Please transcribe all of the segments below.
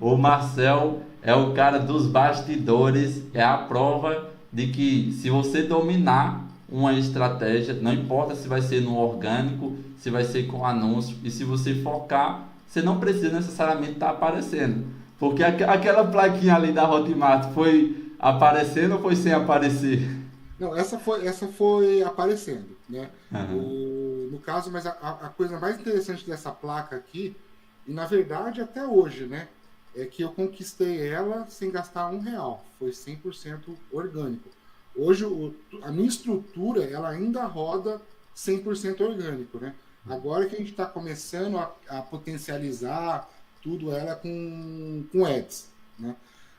O Marcel é o cara dos bastidores, é a prova de que se você dominar uma estratégia, não importa se vai ser no orgânico, se vai ser com anúncio, e se você focar, você não precisa necessariamente estar aparecendo. Porque aquela plaquinha ali da Hotmart foi aparecendo ou foi sem aparecer? Não, essa foi aparecendo, né? Aham. No caso, mas a coisa mais interessante dessa placa aqui, e na verdade até hoje, né? É que eu conquistei ela sem gastar R$ 1. Foi 100% orgânico. Hoje, a minha estrutura, ela ainda roda 100% orgânico, né? Agora que a gente está começando a potencializar tudo ela com ads, né?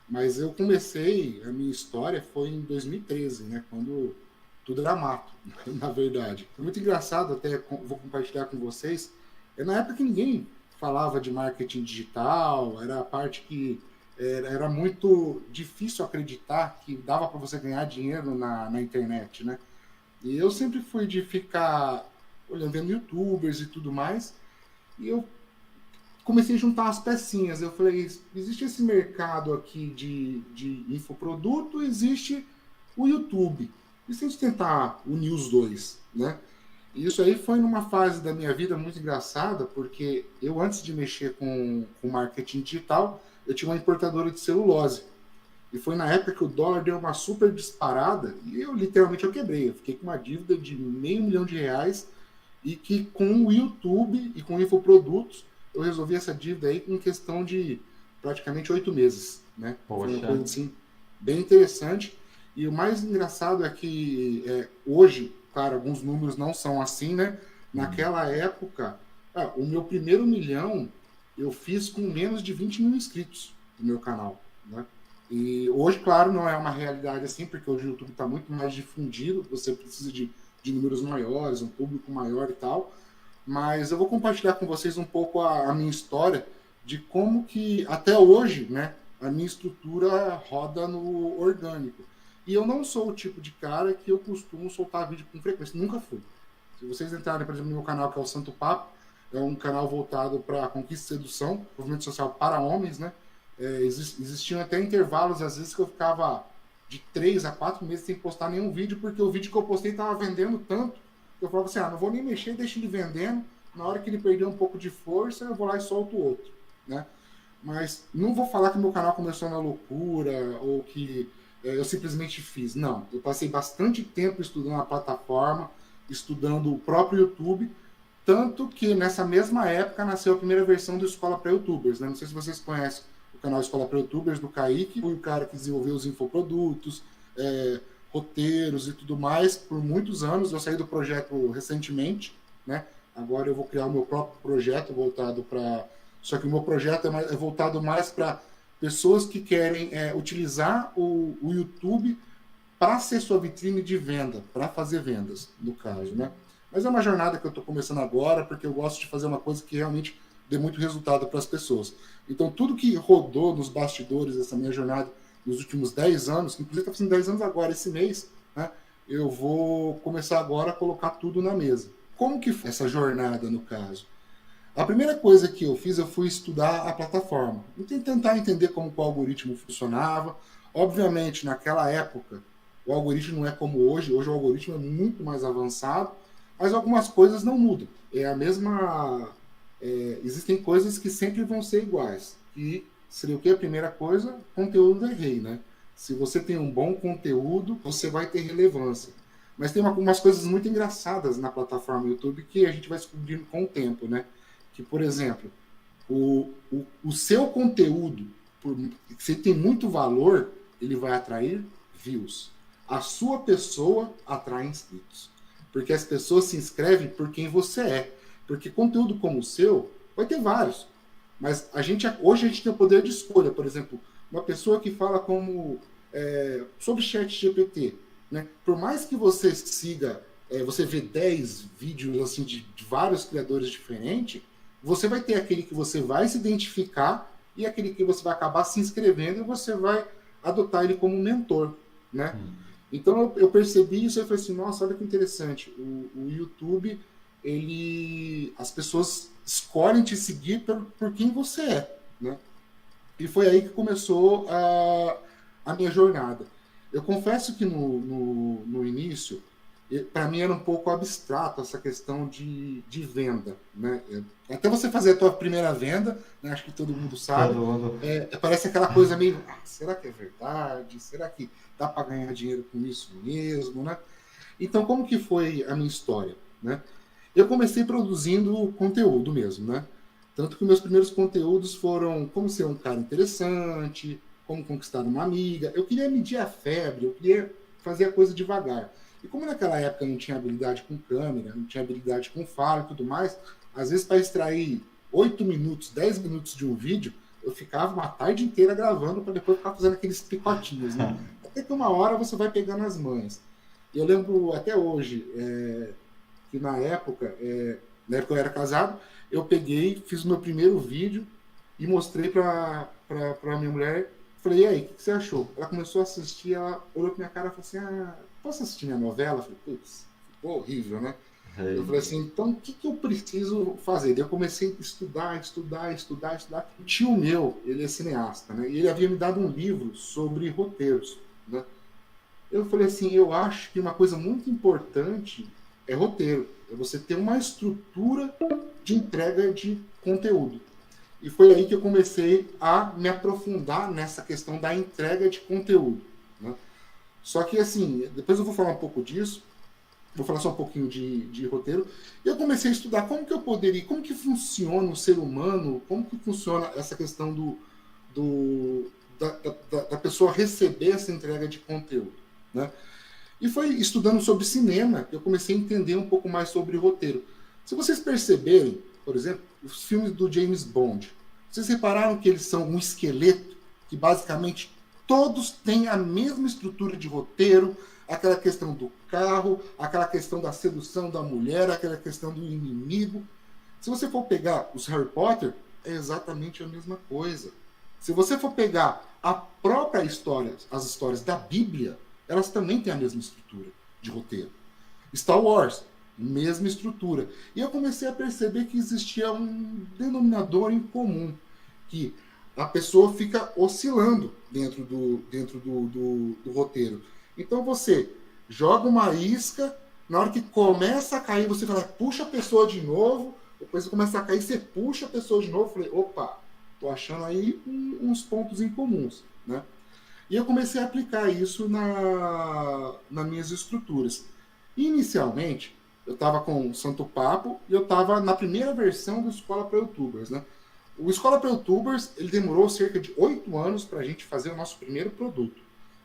Mas eu comecei, a minha história foi em 2013, né? Quando tudo era mato, na verdade. Foi muito engraçado, até vou compartilhar com vocês. É na época que ninguém falava de marketing digital, era a parte que era muito difícil acreditar que dava para você ganhar dinheiro na internet, né? E eu sempre fui de ficar olhando, vendo youtubers e tudo mais, e eu comecei a juntar as pecinhas. Eu falei, existe esse mercado aqui de infoproduto, existe o YouTube. E se a gente tentar unir os dois, né? E isso aí foi numa fase da minha vida muito engraçada, porque eu, antes de mexer com marketing digital, eu tinha uma importadora de celulose. E foi na época que o dólar deu uma super disparada e eu literalmente eu quebrei. Eu fiquei com uma dívida de R$ 500 mil e que com o YouTube e com infoprodutos eu resolvi essa dívida aí em questão de praticamente 8 meses, né? Foi uma Poxa. coisa assim bem interessante. E o mais engraçado é que hoje, claro, alguns números não são assim, né? Naquela época, o meu primeiro milhão eu fiz com menos de 20 mil inscritos no meu canal, né? E hoje, claro, não é uma realidade assim, porque hoje o YouTube está muito mais difundido, você precisa de números maiores, um público maior e tal. Mas eu vou compartilhar com vocês um pouco a minha história de como que até hoje, né, a minha estrutura roda no orgânico. E eu não sou o tipo de cara que eu costumo soltar vídeo com frequência, nunca fui. Se vocês entrarem, por exemplo, no meu canal, que é o Santo Papo, é um canal voltado para conquista e sedução, movimento social para homens, né? Existiam até intervalos, às vezes, que eu ficava de 3 a 4 meses sem postar nenhum vídeo, porque o vídeo que eu postei estava vendendo tanto eu falava assim, não vou nem mexer, deixa ele vendendo. Na hora que ele perder um pouco de força, eu vou lá e solto o outro, né? Mas não vou falar que meu canal começou na loucura ou que eu simplesmente fiz. Não, eu passei bastante tempo estudando a plataforma, estudando o próprio YouTube, tanto que nessa mesma época nasceu a primeira versão do Escola para YouTubers, né? Não sei se vocês conhecem o canal Escola para YouTubers do Kaique, foi o cara que desenvolveu os infoprodutos, roteiros e tudo mais por muitos anos. Eu saí do projeto recentemente, né? Agora eu vou criar o meu próprio projeto voltado para. Só que o meu projeto é voltado mais para pessoas que querem utilizar o YouTube para ser sua vitrine de venda, para fazer vendas, no caso, né? Mas é uma jornada que eu estou começando agora, porque eu gosto de fazer uma coisa que realmente dê muito resultado para as pessoas. Então, tudo que rodou nos bastidores dessa minha jornada nos últimos 10 anos, inclusive está fazendo 10 anos agora, esse mês, né? Eu vou começar agora a colocar tudo na mesa. Como que foi essa jornada, no caso? A primeira coisa que eu fiz, eu fui estudar a plataforma. E tentar entender como o algoritmo funcionava. Obviamente, naquela época, o algoritmo não é como hoje. Hoje o algoritmo é muito mais avançado, mas algumas coisas não mudam. É a mesma... existem coisas que sempre vão ser iguais. E seria o que? A primeira coisa, conteúdo é rei, né? Se você tem um bom conteúdo, você vai ter relevância. Mas tem umas coisas muito engraçadas na plataforma YouTube que a gente vai descobrindo com o tempo, né? Que, por exemplo, o seu conteúdo, se tem muito valor, ele vai atrair views. A sua pessoa atrai inscritos. Porque as pessoas se inscrevem por quem você é. Porque conteúdo como o seu, vai ter vários. Mas hoje a gente tem o poder de escolha. Por exemplo, uma pessoa que fala sobre chat GPT. Né? Por mais que você siga, você vê 10 vídeos assim, de vários criadores diferentes, você vai ter aquele que você vai se identificar e aquele que você vai acabar se inscrevendo e você vai adotar ele como mentor, né? Então eu percebi isso e falei assim, nossa, olha que interessante. O YouTube, as pessoas escolhem te seguir por quem você é, né? E foi aí que começou a minha jornada. Eu confesso que no início, para mim era um pouco abstrato essa questão de venda. Né? Até você fazer a tua primeira venda, né? Acho que todo mundo sabe, Todo mundo. parece aquela coisa meio, será que é verdade? Será que dá para ganhar dinheiro com isso mesmo? Né? Então, como que foi a minha história? Né? Eu comecei produzindo conteúdo mesmo, né? Tanto que meus primeiros conteúdos foram como ser um cara interessante, como conquistar uma amiga. Eu queria medir a febre, eu queria fazer a coisa devagar. E como naquela época eu não tinha habilidade com câmera, não tinha habilidade com fala e tudo mais, às vezes para extrair 8 minutos, 10 minutos de um vídeo, eu ficava uma tarde inteira gravando para depois ficar fazendo aqueles picotinhos, né? Até que uma hora você vai pegando as manhas. E eu lembro até hoje que na época eu era casado, eu peguei, fiz o meu primeiro vídeo e mostrei pra minha mulher. Falei, e aí, o que você achou? Ela começou a assistir, ela olhou pra minha cara e falou assim, posso assistir minha novela? Eu falei, putz, ficou horrível, né? Eu falei assim, então o que eu preciso fazer? Daí eu comecei a estudar. O tio meu, ele é cineasta, né? E ele havia me dado um livro sobre roteiros, né? Eu falei assim, eu acho que uma coisa muito importante é roteiro. É você ter uma estrutura de entrega de conteúdo. E foi aí que eu comecei a me aprofundar nessa questão da entrega de conteúdo. Né? Só que, assim, depois eu vou falar um pouco disso, vou falar só um pouquinho de roteiro, e eu comecei a estudar como que eu poderia, como que funciona o ser humano, como que funciona essa questão da pessoa receber essa entrega de conteúdo. Né? E foi estudando sobre cinema que eu comecei a entender um pouco mais sobre roteiro. Se vocês perceberem, por exemplo, os filmes do James Bond, vocês repararam que eles são um esqueleto, que basicamente todos têm a mesma estrutura de roteiro, aquela questão do carro, aquela questão da sedução da mulher, aquela questão do inimigo. Se você for pegar os Harry Potter, é exatamente a mesma coisa. Se você for pegar a própria história, as histórias da Bíblia, elas também têm a mesma estrutura de roteiro. Star Wars, mesma estrutura. E eu comecei a perceber que existia um denominador em comum, que a pessoa fica oscilando dentro do roteiro. Então você joga uma isca, na hora que começa a cair, você fala, puxa a pessoa de novo, depois começa a cair, você puxa a pessoa de novo, eu falei, opa, tô achando aí uns pontos em comuns, né? E eu comecei a aplicar isso nas minhas estruturas. Inicialmente, eu estava com o Santo Papo e eu estava na primeira versão do Escola para Youtubers. Né? O Escola para Youtubers ele demorou cerca de 8 anos para a gente fazer o nosso primeiro produto.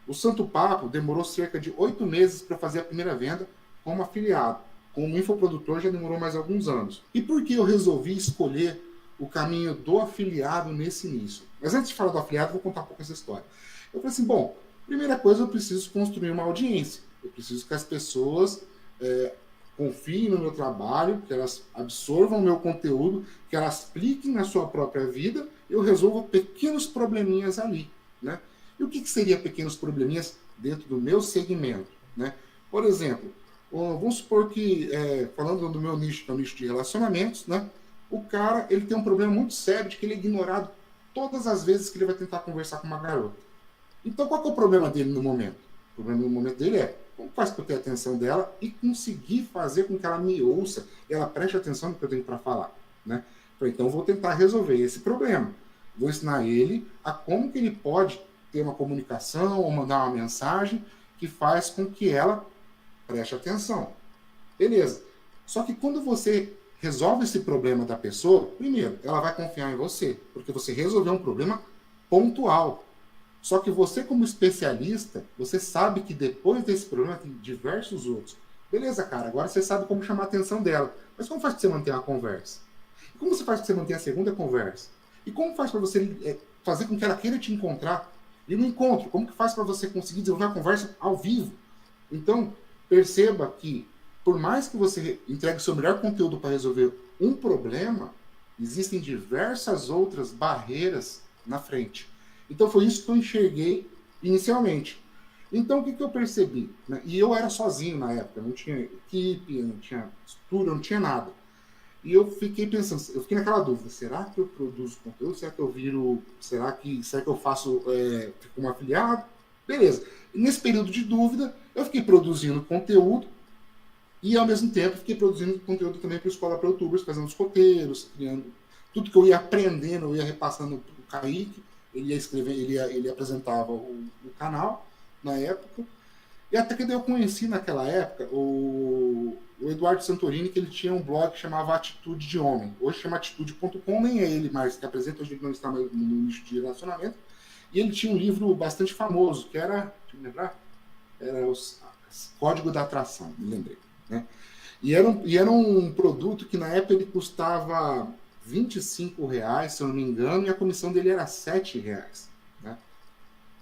O Santo Papo demorou cerca de 8 meses para fazer a primeira venda como afiliado. Como infoprodutor já demorou mais alguns anos. E por que eu resolvi escolher o caminho do afiliado nesse início? Mas antes de falar do afiliado, vou contar um pouco essa história. Eu falei assim, bom, primeira coisa eu preciso construir uma audiência. Eu preciso que as pessoas confiem no meu trabalho, que elas absorvam o meu conteúdo, que elas apliquem na sua própria vida, eu resolvo pequenos probleminhas ali. Né? E o que seria pequenos probleminhas dentro do meu segmento? Né? Por exemplo, vamos supor que, falando do meu nicho, que é o nicho de relacionamentos, né? O cara ele tem um problema muito sério de que ele é ignorado todas as vezes que ele vai tentar conversar com uma garota. Então, qual que é o problema dele no momento? O problema no momento dele é como faz para eu ter a atenção dela e conseguir fazer com que ela me ouça e ela preste atenção no que eu tenho para falar. Né? Então, vou tentar resolver esse problema. Vou ensinar ele a como que ele pode ter uma comunicação ou mandar uma mensagem que faz com que ela preste atenção. Beleza. Só que quando você resolve esse problema da pessoa, primeiro, ela vai confiar em você, porque você resolveu um problema pontual. Só que você, como especialista, você sabe que depois desse problema tem diversos outros. Beleza, cara, agora você sabe como chamar a atenção dela. Mas como faz para você manter uma conversa? E como você faz para você manter a segunda conversa? E como faz para você fazer com que ela queira te encontrar? E no encontro, como que faz para você conseguir desenvolver uma conversa ao vivo? Então, perceba que, por mais que você entregue o seu melhor conteúdo para resolver um problema, existem diversas outras barreiras na frente. Então foi isso que eu enxerguei inicialmente. Então o que eu percebi? Né? E eu era sozinho na época, não tinha equipe, não tinha estrutura, não tinha nada. E eu fiquei pensando, eu fiquei naquela dúvida, será que eu produzo conteúdo? Será que eu viro, será que eu faço, fico um afiliado? Beleza. E nesse período de dúvida, eu fiquei produzindo conteúdo e, ao mesmo tempo, fiquei produzindo conteúdo também para a Escola para YouTubers, fazendo os roteiros, criando tudo que eu ia aprendendo, eu ia repassando para o Kaique, ele ia escrever, ele apresentava o canal na época. E até que eu conheci naquela época o Eduardo Santorini, que ele tinha um blog que chamava Atitude de Homem. Hoje chama atitude.com, nem é ele mais que apresenta, hoje ele não está mais no nicho de relacionamento. E ele tinha um livro bastante famoso, que era, deixa eu me lembrar, era os Código da Atração, me lembrei. Né? E era um produto que na época ele custava R$25, se eu não me engano, e a comissão dele era R$7. Né?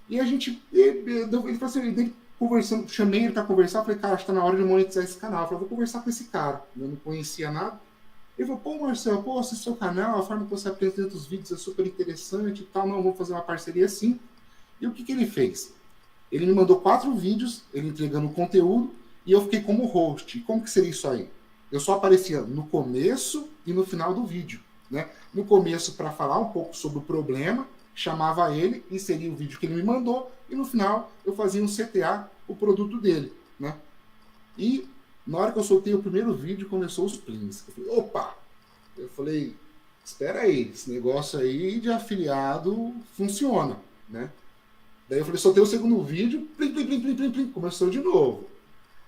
E a gente, ele falou assim, conversando, chamei ele para conversar, falei, cara, acho que tá na hora de monetizar esse canal. Eu falei, vou conversar com esse cara. Eu não conhecia nada. Ele falou, pô, Marcelo, pô, assiste seu canal, a forma que você apresenta os vídeos é super interessante e tal, não, vamos fazer uma parceria assim. E o que ele fez? Ele me mandou 4 vídeos, ele entregando o conteúdo, e eu fiquei como host. E como que seria isso aí? Eu só aparecia no começo e no final do vídeo. Né? No começo, para falar um pouco sobre o problema, chamava ele, inseria o vídeo que ele me mandou, e no final eu fazia um CTA, o produto dele, né? E na hora que eu soltei o primeiro vídeo, começou os plinks. Eu falei, opa! Eu falei, espera aí, esse negócio aí de afiliado funciona, né? Daí eu falei, soltei o segundo vídeo, plim, plim, plim, plim, plim, plim, começou de novo.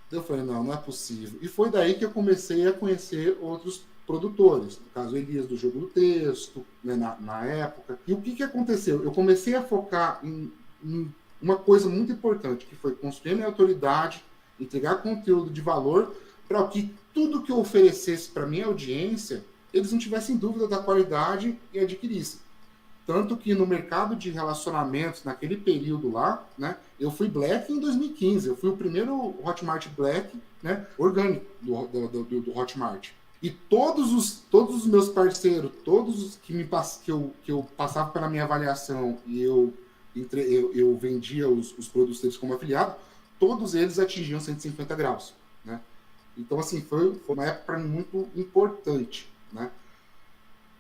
Daí eu falei, não é possível. E foi daí que eu comecei a conhecer outros produtores, no caso Elias do Jogo do Texto, né, na época. E o que aconteceu? Eu comecei a focar em uma coisa muito importante, que foi construir minha autoridade, entregar conteúdo de valor, para que tudo que eu oferecesse para minha audiência, eles não tivessem dúvida da qualidade e adquirissem. Tanto que no mercado de relacionamentos, naquele período lá, né, eu fui Black em 2015, eu fui o primeiro Hotmart Black, né, orgânico do Hotmart. E todos os meus parceiros, todos os que eu passava pela minha avaliação e eu vendia os produtos deles como afiliado, todos eles atingiam 150 graus. Né? Então, assim, foi uma época para mim muito importante. Né?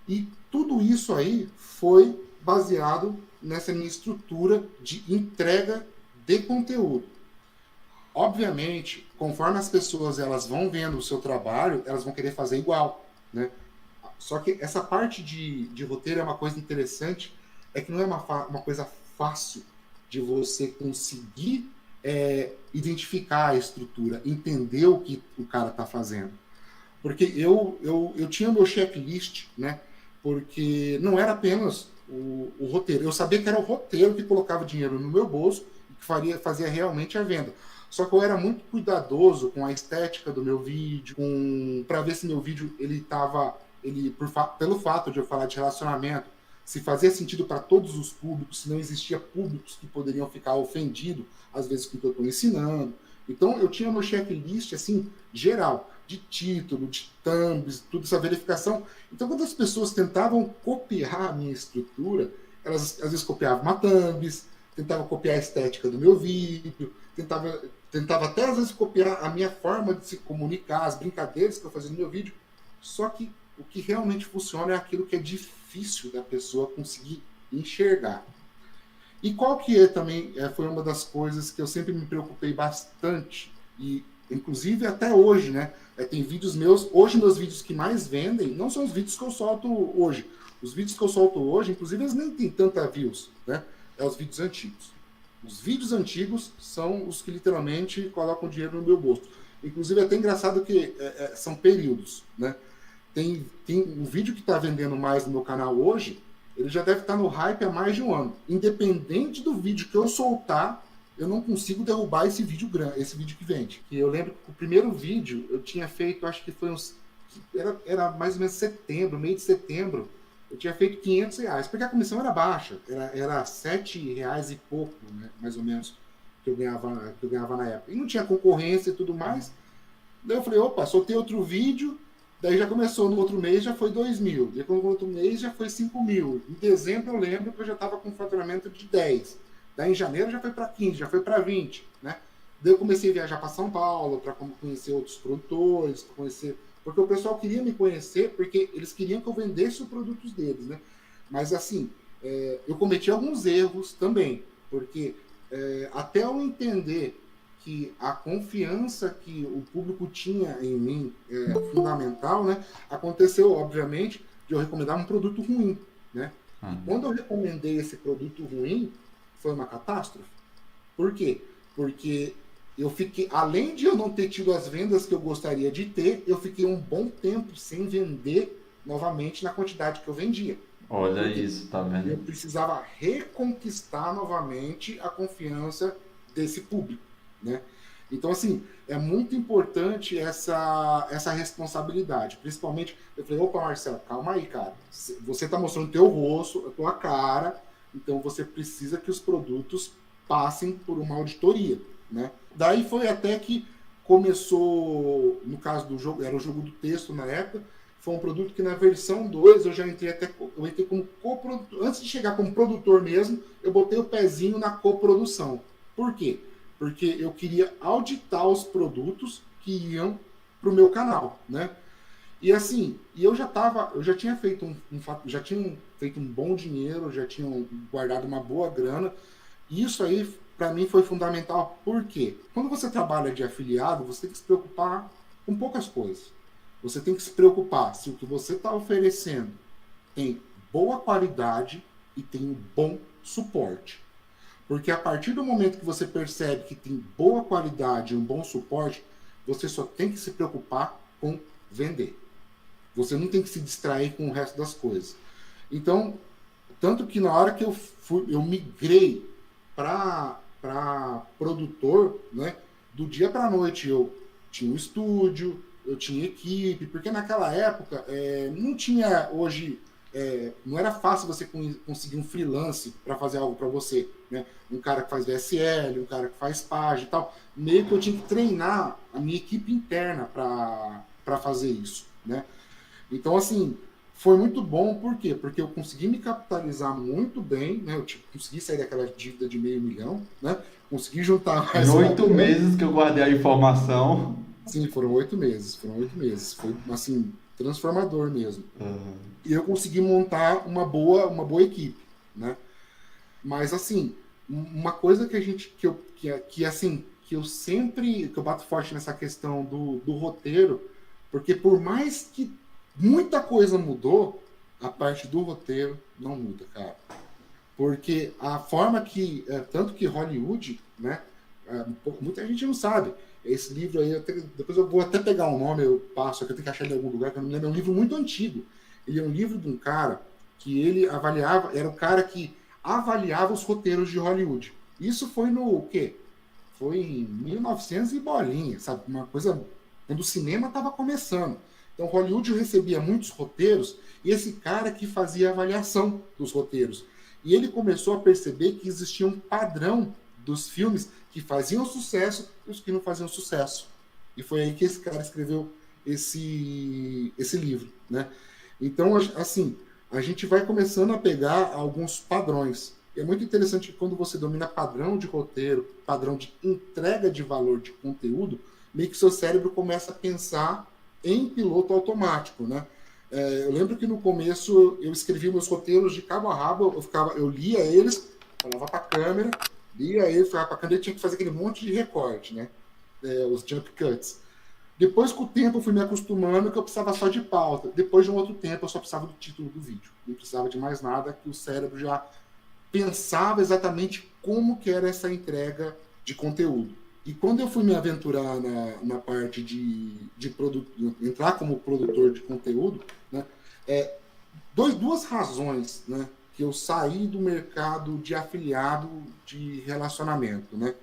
E tudo isso aí foi baseado nessa minha estrutura de entrega de conteúdo. Obviamente, conforme as pessoas elas vão vendo o seu trabalho, elas vão querer fazer igual, né? Só que essa parte de roteiro é uma coisa interessante, é que não é uma coisa fácil de você conseguir identificar a estrutura, entender o que o cara está fazendo. Porque eu tinha meu checklist, né? Porque não era apenas o roteiro. Eu sabia que era o roteiro que colocava dinheiro no meu bolso e que fazia realmente a venda. Só que eu era muito cuidadoso com a estética do meu vídeo, para ver se meu vídeo pelo fato de eu falar de relacionamento, se fazia sentido para todos os públicos, se não existia públicos que poderiam ficar ofendidos às vezes com o que eu estou ensinando. Então eu tinha meu checklist assim geral, de título, de thumbs, tudo essa verificação. Então quando as pessoas tentavam copiar a minha estrutura, elas às vezes copiavam uma thumbs, tentavam copiar a estética do meu vídeo, tentava até às vezes copiar a minha forma de se comunicar, as brincadeiras que eu fazia no meu vídeo. Só que o que realmente funciona é aquilo que é difícil da pessoa conseguir enxergar. E qual que também foi uma das coisas que eu sempre me preocupei bastante, e inclusive até hoje, né? Tem vídeos meus, hoje meus vídeos que mais vendem não são os vídeos que eu solto hoje. Os vídeos que eu solto hoje, inclusive, eles nem têm tanta views, né? É os vídeos antigos. Os vídeos antigos são os que literalmente colocam dinheiro no meu bolso. Inclusive é até engraçado que são períodos, né? Tem um vídeo que está vendendo mais no meu canal hoje, ele já deve estar no hype há mais de um ano. Independente do vídeo que eu soltar, eu não consigo derrubar esse vídeo que vende. E eu lembro que o primeiro vídeo eu tinha feito, acho que foi era mais ou menos setembro, meio de setembro, eu tinha feito R$500, porque a comissão era baixa, era R$7 e pouco, né, mais ou menos, que eu ganhava na época. E não tinha concorrência e tudo mais. Daí eu falei, opa, soltei outro vídeo, daí já começou no outro mês, já foi 2.000. Daí no outro mês já foi 5.000. Em dezembro eu lembro que eu já estava com um faturamento de 10. Daí em janeiro já foi para 15, já foi para 20, né? Daí eu comecei a viajar para São Paulo, para conhecer outros produtores, para conhecer porque o pessoal queria me conhecer, porque eles queriam que eu vendesse os produtos deles, né? Mas assim, eu cometi alguns erros também, porque até eu entender que a confiança que o público tinha em mim é fundamental, né? Aconteceu, obviamente, de eu recomendar um produto ruim, né? E quando eu recomendei esse produto ruim, foi uma catástrofe. Por quê? Porque eu fiquei, além de eu não ter tido as vendas que eu gostaria de ter, eu fiquei um bom tempo sem vender novamente na quantidade que eu vendia. Olha Porque isso, tá eu vendo? precisava reconquistar novamente a confiança desse público, né? Então, assim, é muito importante essa responsabilidade. Principalmente, eu falei, opa, Marcelo, calma aí, cara. Você está mostrando o teu rosto, a tua cara, então você precisa que os produtos passem por uma auditoria, né? Daí foi até que começou, no caso do jogo, era o jogo do texto na época, foi um produto que na versão 2 eu já entrei eu entrei como coprodutor. Antes de chegar como produtor mesmo, eu botei o pezinho na coprodução. Por quê? Porque eu queria auditar os produtos que iam para o meu canal, né? E assim, eu já tinha feito já tinha feito um bom dinheiro, já tinha guardado uma boa grana. E isso aí para mim foi fundamental. Por quê? Quando você trabalha de afiliado, você tem que se preocupar com poucas coisas. Você tem que se preocupar se o que você está oferecendo tem boa qualidade e tem um bom suporte. Porque a partir do momento que você percebe que tem boa qualidade e um bom suporte, você só tem que se preocupar com vender. Você não tem que se distrair com o resto das coisas. Então, tanto que na hora que eu migrei para produtor, né, do dia para a noite eu tinha um estúdio, eu tinha equipe, porque naquela época não tinha hoje, não era fácil você conseguir um freelance para fazer algo para você, né? Um cara que faz VSL, um cara que faz página e tal. Meio que eu tinha que treinar a minha equipe interna para fazer isso, né? Então, assim, foi muito bom, por quê? Porque eu consegui me capitalizar muito bem, né? Eu consegui sair daquela dívida de $500 000, né? Consegui juntar Em mais 8 meses que eu guardei a informação. Sim, foram 8 meses. Foram 8 meses. Foi, assim, transformador mesmo. E eu consegui montar uma boa equipe, né? Mas, assim, uma coisa que eu bato forte nessa questão do roteiro, porque por mais que muita coisa mudou, a parte do roteiro não muda, cara. Porque a forma que, tanto que Hollywood, né? Muita gente não sabe. Esse livro aí, depois eu vou até pegar um nome, eu passo aqui, eu tenho que achar ele em algum lugar, que eu não me lembro. É um livro muito antigo. Ele é um livro de um cara que ele avaliava, era um cara que avaliava os roteiros de Hollywood. Isso foi no quê? Foi em 1900 e bolinha, sabe? Uma coisa quando o cinema estava começando. Então Hollywood recebia muitos roteiros e esse cara que fazia a avaliação dos roteiros. E ele começou a perceber que existia um padrão dos filmes que faziam sucesso e os que não faziam sucesso. E foi aí que esse cara escreveu esse livro, né? Então, assim, a gente vai começando a pegar alguns padrões. E é muito interessante que quando você domina padrão de roteiro, padrão de entrega de valor de conteúdo, meio que seu cérebro começa a pensar em piloto automático, né? Eu lembro que no começo eu escrevia meus roteiros de cabo a rabo, eu lia eles, falava para a câmera, lia eles, falava para a câmera, e tinha que fazer aquele monte de recorte, né? Os jump cuts. Depois, com o tempo, eu fui me acostumando que eu precisava só de pauta. Depois de um outro tempo, eu só precisava do título do vídeo. Não precisava de mais nada, que o cérebro já pensava exatamente como que era essa entrega de conteúdo. E quando eu fui me aventurar na parte de produto, entrar como produtor de conteúdo, né, duas razões, né, que eu saí do mercado de afiliado de relacionamento, né?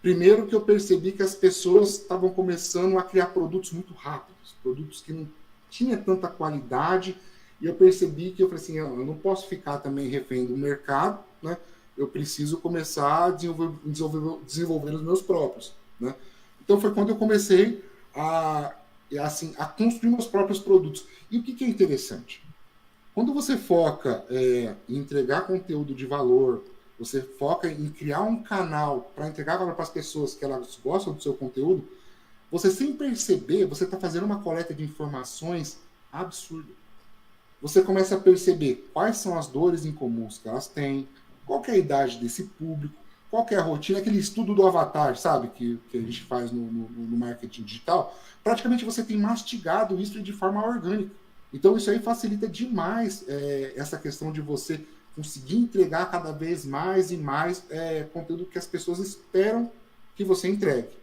Primeiro que eu percebi que as pessoas estavam começando a criar produtos muito rápidos, produtos que não tinham tanta qualidade, e eu percebi que eu falei assim, eu não posso ficar também refém do mercado, né? Eu preciso começar a desenvolver os meus próprios, né? Então foi quando eu comecei a construir meus próprios produtos. E o que é interessante? Quando você foca em entregar conteúdo de valor, você foca em criar um canal para entregar valor para as pessoas que elas gostam do seu conteúdo, você sem perceber, você está fazendo uma coleta de informações absurda. Você começa a perceber quais são as dores incomuns que elas têm, qual que é a idade desse público, qual que é a rotina, aquele estudo do avatar, sabe, que a gente faz no marketing digital. Praticamente você tem mastigado isso de forma orgânica. Então isso aí facilita demais essa questão de você conseguir entregar cada vez mais e mais conteúdo que as pessoas esperam que você entregue.